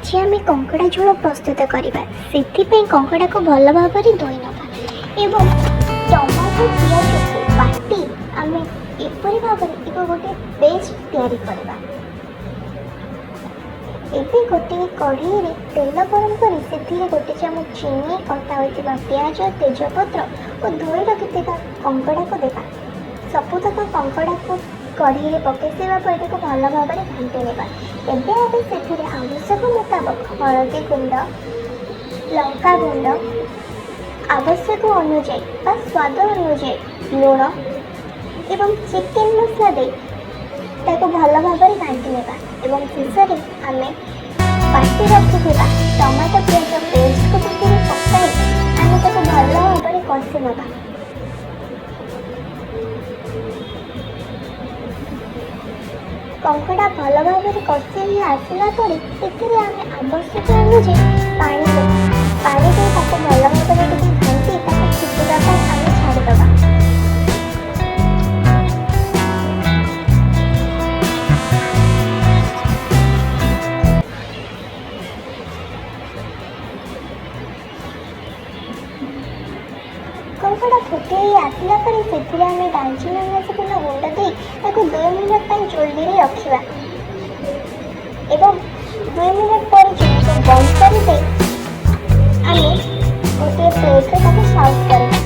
आज आम कंकड़ा झोल प्रस्तुत करवा से कंकड़ा को भल भाव धोई ना एवं टमाटो पियाज को बाटी आम एपरी भाव गोटे पेस्ट तैयारी करवा। एबे गोटे कढ़ई में तेल गरम कर गोटे चामच चीनी कटा होता पियाज तेजपत्र और धोई रखि कंकड़ा को देवा। सबुतक कंकड़ा को कढ़ई में पकई सारापर भल भाव घाटी नेबा। एबे आमे सेथिरे आवश्यक मुताबक हलदी गुंड लंका गुंड आवश्यक अनुଯାयी स्वाद अनुଯାयी लुण एवं चिकेन मसला दे ताको भल भाव घाटी नेबा एवं शेष आम बाटी रखिथिबा टमाटो पियाज पेस्ट को पकाई आम ताको भल भाव कषि नेबा। कंकड़ा भल भाव कषि आसला आम आवश्यक अनुसार पानी पानी दे भल भाव घाटी फुटवा आम छाड़ीदे। कंकड़ा फुटे आसला आम दालचीनी अनासपुर गुंड दे 2 मिनट चुल्ली रखा एवं 2 मिनट पर चुल्ली को बंद कर आम गोटे प्लेट सर्व कर।